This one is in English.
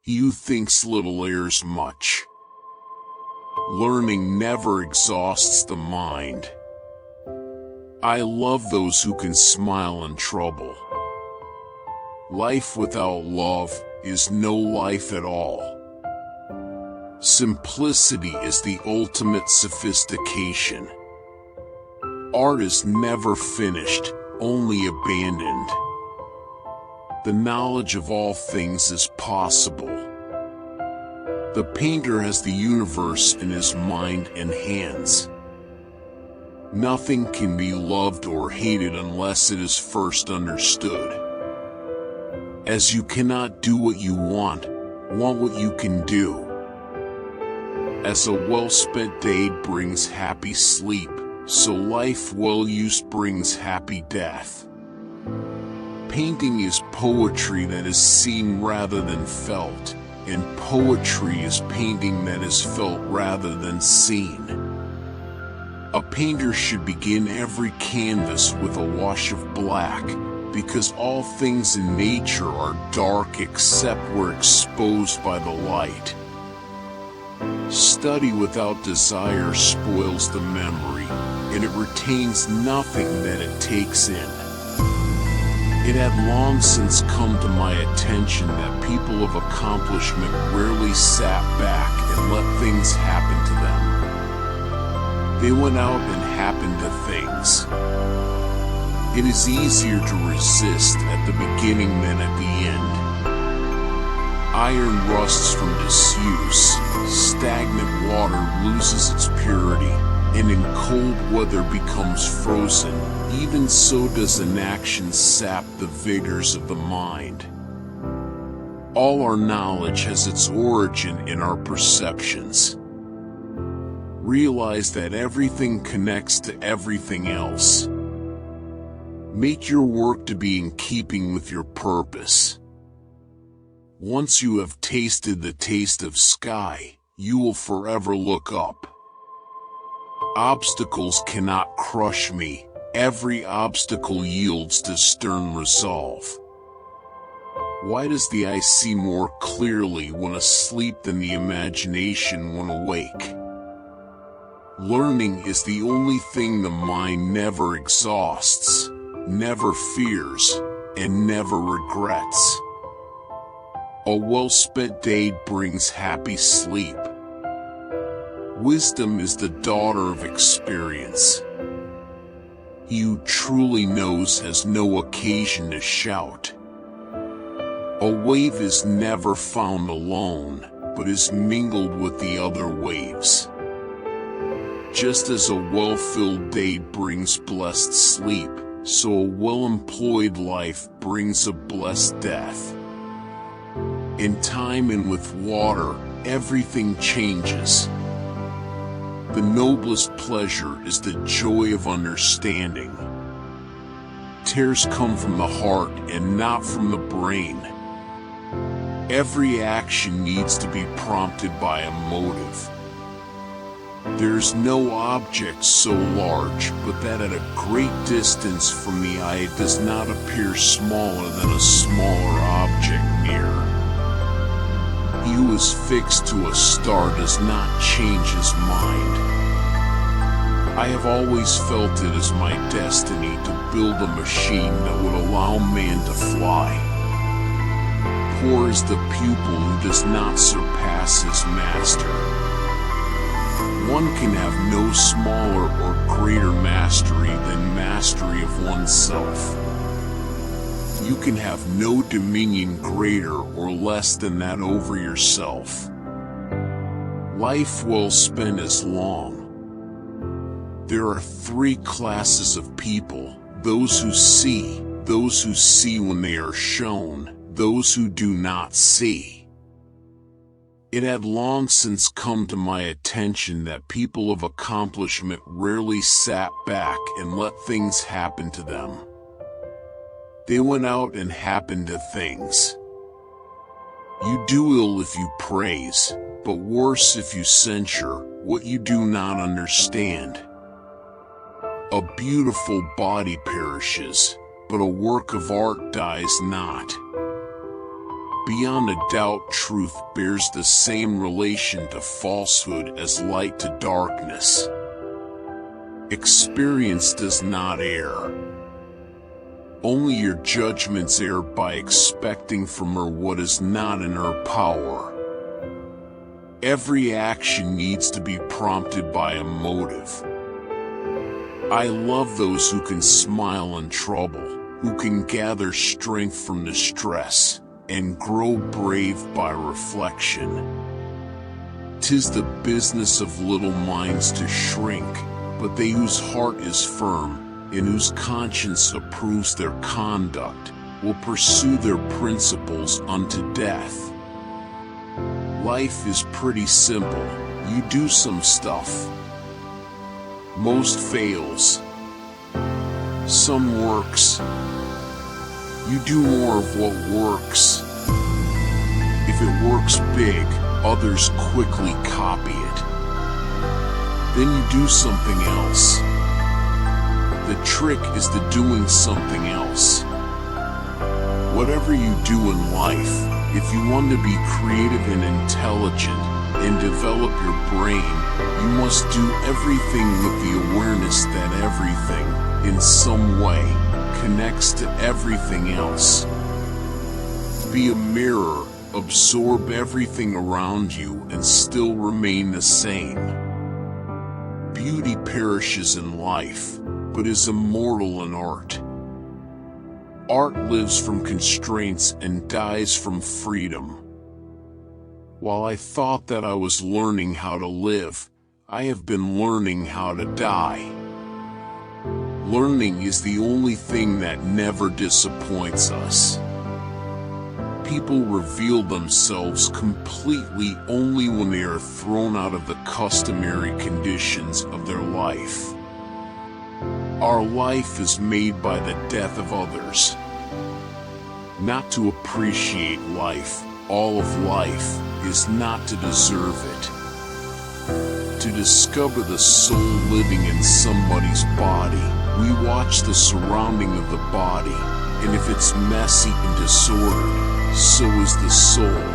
He who thinks little errs much. Learning never exhausts the mind. I love those who can smile in trouble. Life without love is no life at all. Simplicity is the ultimate sophistication. Art is never finished, only abandoned. The knowledge of all things is possible. The painter has the universe in his mind and hands. Nothing can be loved or hated unless it is first understood. As you cannot do what you want what you can do. As a well-spent day brings happy sleep, so life well used brings happy death. Painting is poetry that is seen rather than felt, and poetry is painting that is felt rather than seen. A painter should begin every canvas with a wash of black, because all things in nature are dark except where exposed by the light. Study without desire spoils the memory, and it retains nothing that it takes in. It had long since come to my attention that people of accomplishment rarely sat back and let things happen to them. They went out and happened to things. It is easier to resist at the beginning than at the end. Iron rusts from disuse, stagnant water loses its purity, and in cold weather becomes frozen. Even so does inaction sap the vigors of the mind. All our knowledge has its origin in our perceptions. Realize that everything connects to everything else. Make your work to be in keeping with your purpose. Once you have tasted the taste of sky, you will forever look up. Obstacles cannot crush me. Every obstacle yields to stern resolve. Why does the eye see more clearly when asleep than the imagination when awake? Learning is the only thing the mind never exhausts, never fears, and never regrets. A well-spent day brings happy sleep. Wisdom is the daughter of experience. He who truly knows has no occasion to shout. A wave is never found alone, but is mingled with the other waves. Just as a well-filled day brings blessed sleep, so a well-employed life brings a blessed death. In time and with water, everything changes. The noblest pleasure is the joy of understanding. Tears come from the heart and not from the brain. Every action needs to be prompted by a motive. There's no object so large but that at a great distance from the eye it does not appear smaller than a smaller object near. He who is fixed to a star does not change his mind. I have always felt it as my destiny to build a machine that would allow man to fly. Poor is the pupil who does not surpass his master. One can have no smaller or greater mastery than mastery of oneself. You can have no dominion greater or less than that over yourself. Life well spent is long. There are three classes of people: those who see when they are shown, those who do not see. It had long since come to my attention that people of accomplishment rarely sat back and let things happen to them. They went out and happened to things. You do ill if you praise, but worse if you censure what you do not understand. A beautiful body perishes, but a work of art dies not. Beyond a doubt, truth bears the same relation to falsehood as light to darkness. Experience does not err. Only your judgments err by expecting from her what is not in her power. Every action needs to be prompted by a motive. I love those who can smile in trouble, who can gather strength from distress, and grow brave by reflection. 'Tis the business of little minds to shrink, but they whose heart is firm, and whose conscience approves their conduct, will pursue their principles unto death. Life is pretty simple. You do some stuff. Most fails. Some works. You do more of what works. If it works big, others quickly copy it. Then you do something else. The trick is the doing something else. Whatever you do in life, if you want to be creative and intelligent and develop your brain, you must do everything with the awareness that everything, in some way, connects to everything else. Be a mirror, absorb everything around you and still remain the same. Beauty perishes in life, but is immortal in art. Art lives from constraints and dies from freedom. While I thought that I was learning how to live, I have been learning how to die. Learning is the only thing that never disappoints us. People reveal themselves completely only when they are thrown out of the customary conditions of their life. Our life is made by the death of others. Not to appreciate life, all of life, is not to deserve it. To discover the soul living in somebody's body, we watch the surrounding of the body, and if it's messy and disordered, so is the soul.